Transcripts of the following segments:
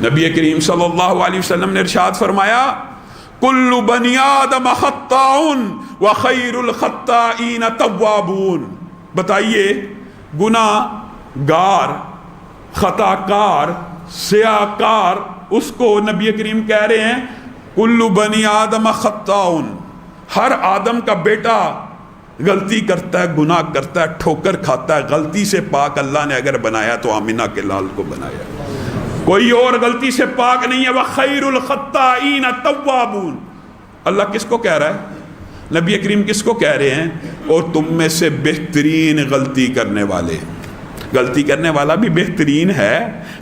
نبی کریم صلی اللہ علیہ وسلم نے ارشاد فرمایا کل بنی آدم خطاؤن وخیر الخطائین توابون. بتائیے گناہ گار، خطا کار، سیاہ کار، اس کو نبی کریم کہہ رہے ہیں کل بنی آدم خطاؤن، ہر آدم کا بیٹا غلطی کرتا ہے، گناہ کرتا ہے، ٹھوکر کھاتا ہے. غلطی سے پاک اللہ نے اگر بنایا تو آمینہ کے لال کو بنایا، کوئی اور غلطی سے پاک نہیں ہے. وَخَيْرُ الْخَطَّائِينَ تَوَّابُونَ. اللہ کس کو کہہ رہا ہے؟ نبی کریم کس کو کہہ رہے ہیں؟ اور تم میں سے بہترین غلطی کرنے والے. غلطی کرنے والا بھی بہترین ہے،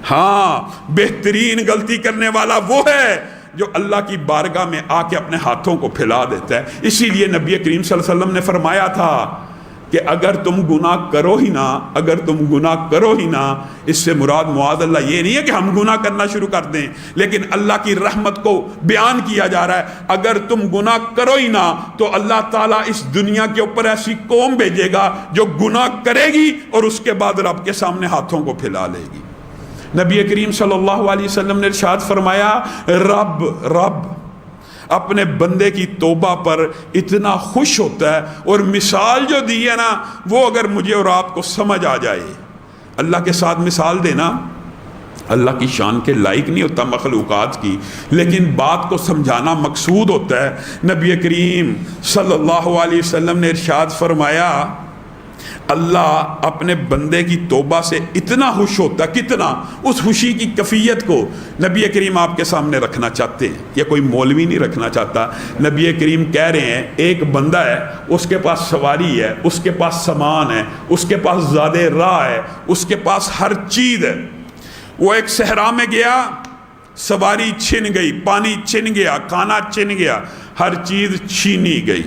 ہاں بہترین غلطی کرنے والا وہ ہے جو اللہ کی بارگاہ میں آ کے اپنے ہاتھوں کو پھیلا دیتا ہے. اسی لیے نبی کریم صلی اللہ علیہ وسلم نے فرمایا تھا کہ اگر تم گناہ کرو ہی نہ، اگر تم گناہ کرو ہی نہ، اس سے مراد معاذ اللہ یہ نہیں ہے کہ ہم گناہ کرنا شروع کر دیں، لیکن اللہ کی رحمت کو بیان کیا جا رہا ہے. اگر تم گناہ کرو ہی نہ تو اللہ تعالیٰ اس دنیا کے اوپر ایسی قوم بھیجے گا جو گناہ کرے گی اور اس کے بعد رب کے سامنے ہاتھوں کو پھیلا لے گی. نبی کریم صلی اللہ علیہ وسلم نے ارشاد فرمایا رب اپنے بندے کی توبہ پر اتنا خوش ہوتا ہے، اور مثال جو دی ہے نا وہ اگر مجھے اور آپ کو سمجھ آ جائے. اللہ کے ساتھ مثال دینا اللہ کی شان کے لائق نہیں ہوتا مخلوقات کی، لیکن بات کو سمجھانا مقصود ہوتا ہے. نبی کریم صلی اللہ علیہ وسلم نے ارشاد فرمایا اللہ اپنے بندے کی توبہ سے اتنا خوش ہوتا، کتنا، اس خوشی کی کیفیت کو نبی کریم آپ کے سامنے رکھنا چاہتے ہیں. یہ کوئی مولوی نہیں رکھنا چاہتا. نبی کریم کہہ رہے ہیں ایک بندہ ہے، اس کے پاس سواری ہے، اس کے پاس سامان ہے، اس کے پاس زیادہ راہ ہے، اس کے پاس ہر چیز ہے. وہ ایک صحرا میں گیا، سواری چھن گئی، پانی چھن گیا، کھانا چھن گیا، ہر چیز چھینی گئی.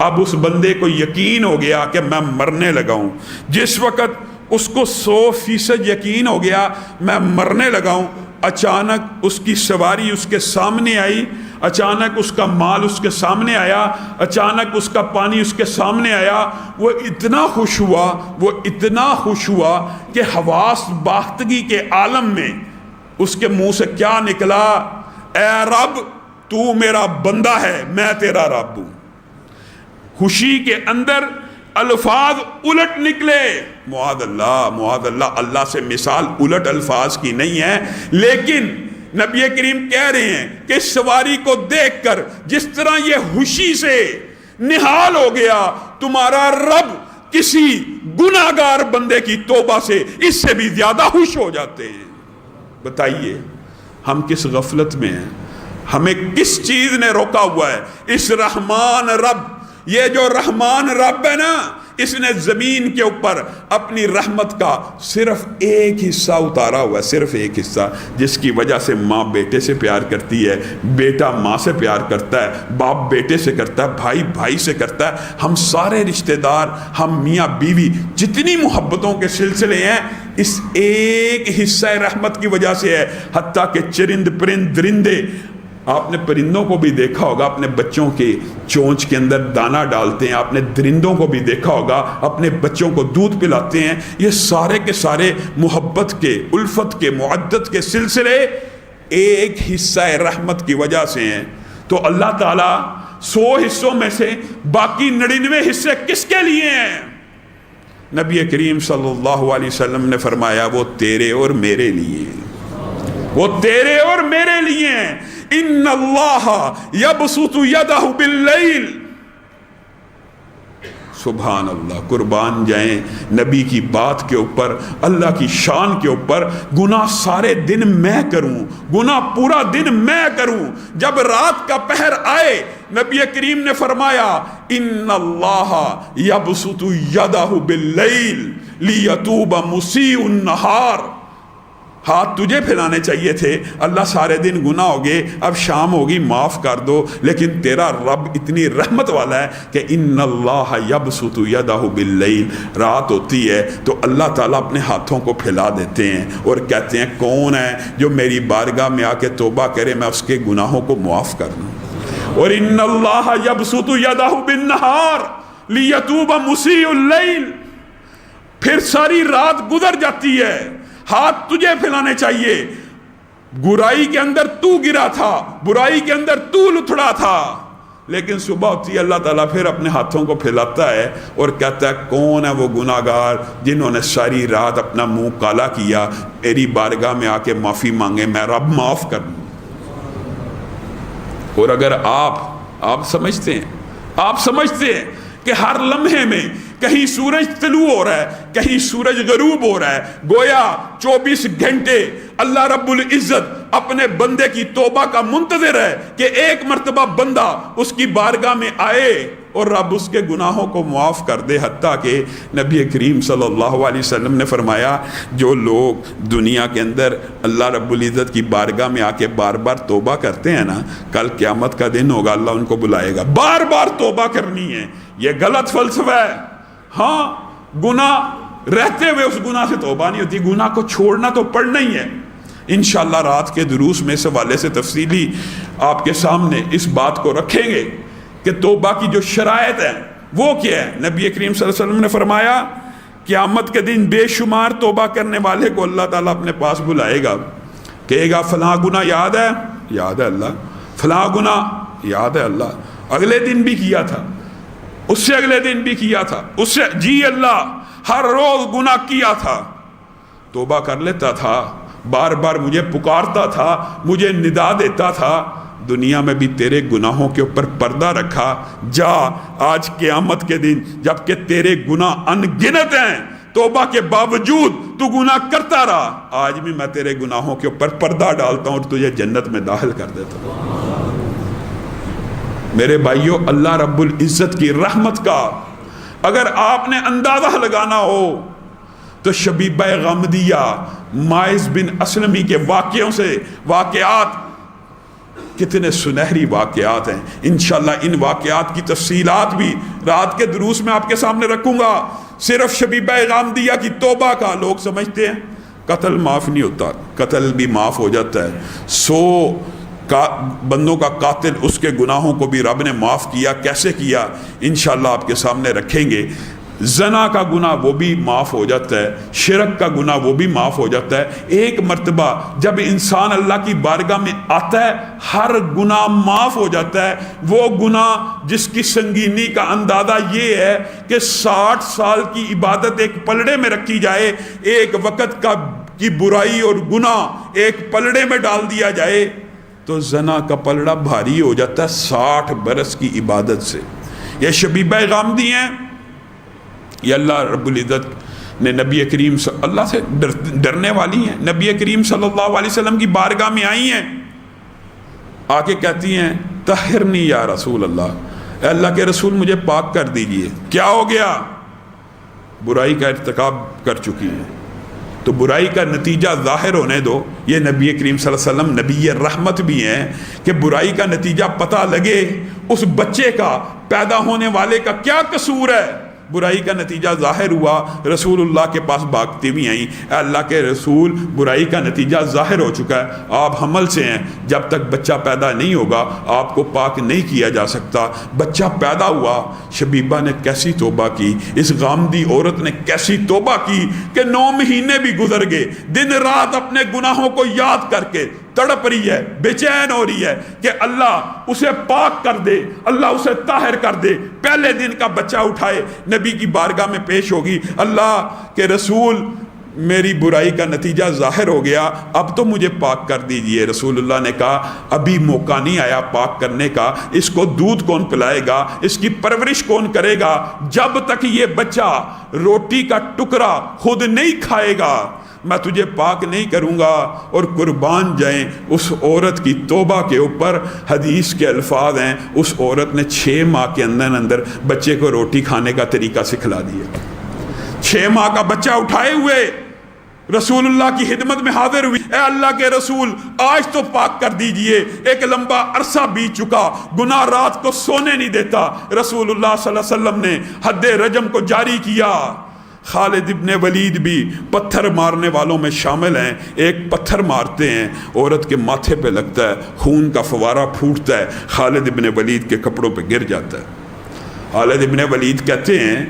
اب اس بندے کو یقین ہو گیا کہ میں مرنے لگا ہوں. جس وقت اس کو 100% یقین ہو گیا میں مرنے لگا ہوں، اچانک اس کی سواری اس کے سامنے آئی، اچانک اس کا مال اس کے سامنے آیا، اچانک اس کا پانی اس کے سامنے آیا. وہ اتنا خوش ہوا، وہ اتنا خوش ہوا کہ حواس باختگی کے عالم میں اس کے منہ سے کیا نکلا؟ اے رب تو میرا بندہ ہے، میں تیرا رب ہوں. خوشی کے اندر الفاظ الٹ نکلے. معاذ اللہ، اللہ سے مثال الٹ الفاظ کی نہیں ہے، لیکن نبی کریم کہہ رہے ہیں کہ سواری کو دیکھ کر جس طرح یہ خوشی سے نہال ہو گیا، تمہارا رب کسی گناہگار بندے کی توبہ سے اس سے بھی زیادہ خوش ہو جاتے ہیں. بتائیے ہم کس غفلت میں ہیں؟ ہمیں کس چیز نے روکا ہوا ہے؟ اس رحمان رب، یہ جو رحمان رب ہے نا، اس نے زمین کے اوپر اپنی رحمت کا صرف ایک حصہ اتارا ہوا ہے، صرف ایک حصہ، جس کی وجہ سے ماں بیٹے سے پیار کرتی ہے، بیٹا ماں سے پیار کرتا ہے، باپ بیٹے سے کرتا ہے، بھائی بھائی سے کرتا ہے. ہم سارے رشتہ دار، ہم میاں بیوی، جتنی محبتوں کے سلسلے ہیں اس ایک حصہ رحمت کی وجہ سے ہے. حتیٰ کہ چرند پرند درندے، آپ نے پرندوں کو بھی دیکھا ہوگا اپنے بچوں کے چونچ کے اندر دانہ ڈالتے ہیں، آپ نے درندوں کو بھی دیکھا ہوگا اپنے بچوں کو دودھ پلاتے ہیں. یہ سارے کے سارے محبت کے، الفت کے، معدت کے سلسلے ایک حصہ رحمت کی وجہ سے ہیں. تو اللہ تعالیٰ 100 حصوں میں سے باقی 99 حصے کس کے لیے ہیں؟ نبی کریم صلی اللہ علیہ وسلم نے فرمایا وہ تیرے اور میرے لیے، وہ تیرے اور میرے لیے ہیں. ان اللہ یبسط یدہ باللیل. سبحان اللہ، قربان جائیں نبی کی بات کے اوپر، اللہ کی شان کے اوپر. گناہ سارے دن میں کروں، گناہ پورا دن میں کروں، جب رات کا پہر آئے نبی کریم نے فرمایا ان اللہ یبسط یدہ باللیل لیتوب مسیء النہار. ہاتھ تجھے پھیلانے چاہیے تھے، اللہ سارے دن گناہ ہو گئے، اب شام ہوگی معاف کر دو، لیکن تیرا رب اتنی رحمت والا ہے کہ ان اللہ یبسط یدہ باللیل. رات ہوتی ہے تو اللہ تعالیٰ اپنے ہاتھوں کو پھیلا دیتے ہیں اور کہتے ہیں کون ہے جو میری بارگاہ میں آ کے توبہ کرے، میں اس کے گناہوں کو معاف کر دوں. اور ان اللہ یبسط یدہ بالنہار لیتوب مسیء اللیل. پھر ساری رات گزر جاتی ہے، ہاتھ تجھے پھیلانے چاہیے، برائی کے اندر تو گرا تھا، برائی کے اندر تو لتھڑا تھا، لیکن صبح ہوتی ہے اللہ تعالیٰ پھر اپنے ہاتھوں کو پھیلاتا ہے اور کہتا ہے کون ہے وہ گناہگار جنہوں نے ساری رات اپنا منہ کالا کیا، میری بارگاہ میں آ کے معافی مانگے، میں رب معاف کر دوں۔ اور اگر آپ سمجھتے ہیں کہ ہر لمحے میں کہیں سورج طلوع ہو رہا ہے، کہیں سورج غروب ہو رہا ہے، گویا 24 گھنٹے اللہ رب العزت اپنے بندے کی توبہ کا منتظر ہے کہ ایک مرتبہ بندہ اس کی بارگاہ میں آئے اور رب اس کے گناہوں کو معاف کر دے۔ حتیٰ کہ نبی کریم صلی اللہ علیہ وسلم نے فرمایا جو لوگ دنیا کے اندر اللہ رب العزت کی بارگاہ میں آ کے بار بار توبہ کرتے ہیں نا، کل قیامت کا دن ہوگا، اللہ ان کو بلائے گا، بار بار توبہ کرنی ہے۔ یہ غلط فلسفہ ہے۔ ہاں، گناہ رہتے ہوئے اس گناہ سے توبہ نہیں ہوتی، گناہ کو چھوڑنا تو پڑنا ہی ہے۔ انشاءاللہ رات کے دروس میں اس حوالے سے تفصیلی آپ کے سامنے اس بات کو رکھیں گے کہ توبہ کی جو شرائط ہیں وہ کیا ہے۔ نبی کریم صلی اللہ علیہ وسلم نے فرمایا قیامت کے دن بے شمار توبہ کرنے والے کو اللہ تعالیٰ اپنے پاس بلائے گا، کہے گا فلاں گناہ یاد ہے؟ یاد ہے اللہ۔ فلاں گناہ یاد ہے اللہ، اگلے دن بھی کیا تھا، اس سے اگلے دن بھی کیا تھا، اس سے جی اللہ ہر روز گناہ کیا تھا، توبہ کر لیتا تھا، بار بار مجھے پکارتا تھا، مجھے ندا دیتا تھا، دنیا میں بھی تیرے گناہوں کے اوپر پردہ رکھا، جا آج قیامت کے دن جب کہ تیرے گناہ ان گنت ہیں، توبہ کے باوجود تو گناہ کرتا رہا، آج بھی میں تیرے گناہوں کے اوپر پردہ ڈالتا ہوں اور تجھے جنت میں داخل کر دیتا ہوں۔ میرے بھائیوں، اللہ رب العزت کی رحمت کا اگر آپ نے اندازہ لگانا ہو تو شبیبہ غامدیہ ماعز بن اسلمی کے واقعات کتنے سنہری واقعات ہیں۔ انشاءاللہ ان واقعات کی تفصیلات بھی رات کے دروس میں آپ کے سامنے رکھوں گا۔ صرف شبیبہ غامدیہ کی توبہ کا لوگ سمجھتے ہیں قتل معاف نہیں ہوتا، قتل بھی معاف ہو جاتا ہے، 100 بندوں کا قاتل اس کے گناہوں کو بھی رب نے معاف کیا، کیسے کیا انشاءاللہ آپ کے سامنے رکھیں گے۔ زنا کا گناہ وہ بھی معاف ہو جاتا ہے، شرک کا گناہ وہ بھی معاف ہو جاتا ہے۔ ایک مرتبہ جب انسان اللہ کی بارگاہ میں آتا ہے ہر گناہ معاف ہو جاتا ہے۔ وہ گناہ جس کی سنگینی کا اندازہ یہ ہے کہ 60 سال کی عبادت ایک پلڑے میں رکھی جائے، ایک وقت کی برائی اور گناہ ایک پلڑے میں ڈال دیا جائے تو زنا کا پلڑا بھاری ہو جاتا ہے 60 برس کی عبادت سے۔ یہ شبیبہ غامدی ہیں، یہ اللہ رب العزت نے نبی کریم اللہ سے ڈرنے والی ہیں، نبی کریم صلی اللہ علیہ وسلم کی بارگاہ میں آئی ہیں، آ کے کہتی ہیں طہرنی یا رسول اللہ، اے اللہ کے رسول مجھے پاک کر دیجئے۔ کیا ہو گیا؟ برائی کا ارتکاب کر چکی ہے، تو برائی کا نتیجہ ظاہر ہونے دو۔ یہ نبی کریم صلی اللہ علیہ وسلم نبی رحمت بھی ہیں کہ برائی کا نتیجہ پتہ لگے، اس بچے کا پیدا ہونے والے کا کیا قصور ہے۔ برائی کا نتیجہ ظاہر ہوا، رسول اللہ کے پاس بھاگتے بھی آئیں، اے اللہ کے رسول برائی کا نتیجہ ظاہر ہو چکا ہے، آپ حمل سے ہیں، جب تک بچہ پیدا نہیں ہوگا آپ کو پاک نہیں کیا جا سکتا۔ بچہ پیدا ہوا، شبیبہ نے کیسی توبہ کی، اس غامدی عورت نے کیسی توبہ کی کہ 9 مہینے بھی گزر گئے، دن رات اپنے گناہوں کو یاد کر کے تڑپ رہی ہے، بے چین ہو رہی ہے کہ اللہ اسے پاک کر دے، اللہ اسے طاہر کر دے۔ پہلے دن کا بچہ اٹھائے نبی کی بارگاہ میں پیش ہوگی، اللہ کے رسول میری برائی کا نتیجہ ظاہر ہو گیا، اب تو مجھے پاک کر دیجئے۔ رسول اللہ نے کہا ابھی موقع نہیں آیا پاک کرنے کا، اس کو دودھ کون پلائے گا، اس کی پرورش کون کرے گا، جب تک یہ بچہ روٹی کا ٹکڑا خود نہیں کھائے گا میں تجھے پاک نہیں کروں گا۔ اور قربان جائیں اس عورت کی توبہ کے اوپر، حدیث کے الفاظ ہیں اس عورت نے 6 ماہ کے اندر بچے کو روٹی کھانے کا طریقہ سکھلا دیا۔ 6 ماہ کا بچہ اٹھائے ہوئے رسول اللہ کی خدمت میں حاضر ہوئی، اے اللہ کے رسول آج تو پاک کر دیجئے، ایک لمبا عرصہ بیت چکا، گناہ رات کو سونے نہیں دیتا۔ رسول اللہ صلی اللہ علیہ وسلم نے حد رجم کو جاری کیا۔ خالد ابن ولید بھی پتھر مارنے والوں میں شامل ہیں، ایک پتھر مارتے ہیں، عورت کے ماتھے پہ لگتا ہے، خون کا فوارہ پھوٹتا ہے، خالد ابن ولید کے کپڑوں پہ گر جاتا ہے۔ خالد ابن ولید کہتے ہیں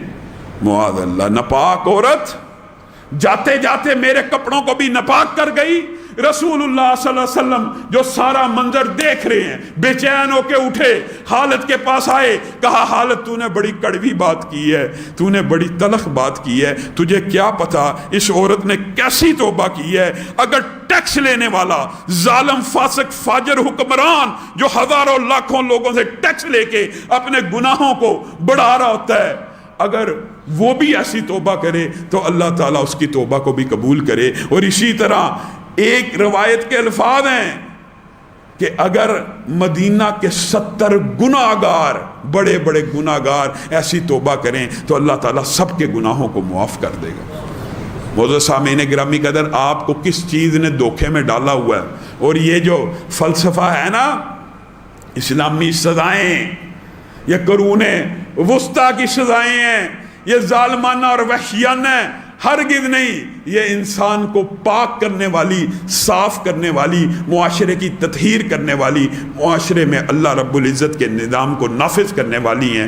معاذ اللہ، ناپاک عورت جاتے جاتے میرے کپڑوں کو بھی ناپاک کر گئی۔ رسول اللہ صلی اللہ علیہ وسلم جو سارا منظر دیکھ رہے ہیں بے چین ہو کے اٹھے، حالت کے پاس آئے، کہا حالت تو نے بڑی کڑوی بات کی ہے، تو نے بڑی تلخ بات کی ہے، تجھے کیا پتا اس عورت نے کیسی توبہ کی ہے۔ اگر ٹیکس لینے والا ظالم فاسق فاجر حکمران جو ہزاروں لاکھوں لوگوں سے ٹیکس لے کے اپنے گناہوں کو بڑھا رہا ہوتا ہے، اگر وہ بھی ایسی توبہ کرے تو اللہ تعالیٰ اس کی توبہ کو بھی قبول کرے۔ اور اسی طرح ایک روایت کے الفاظ ہیں کہ اگر مدینہ کے 70 گناہگار بڑے بڑے گناہگار ایسی توبہ کریں تو اللہ تعالیٰ سب کے گناہوں کو معاف کر دے گا۔ معزز سامعین گرامی قدر، آپ کو کس چیز نے دھوکے میں ڈالا ہوا ہے؟ اور یہ جو فلسفہ ہے نا، اسلامی سزائیں، یہ قرون وسطیٰ کی سزائیں ہیں، یہ ظالمانہ اور وحشیانہ ہیں، ہرگز نہیں۔ یہ انسان کو پاک کرنے والی، صاف کرنے والی، معاشرے کی تطہیر کرنے والی، معاشرے میں اللہ رب العزت کے نظام کو نافذ کرنے والی ہیں۔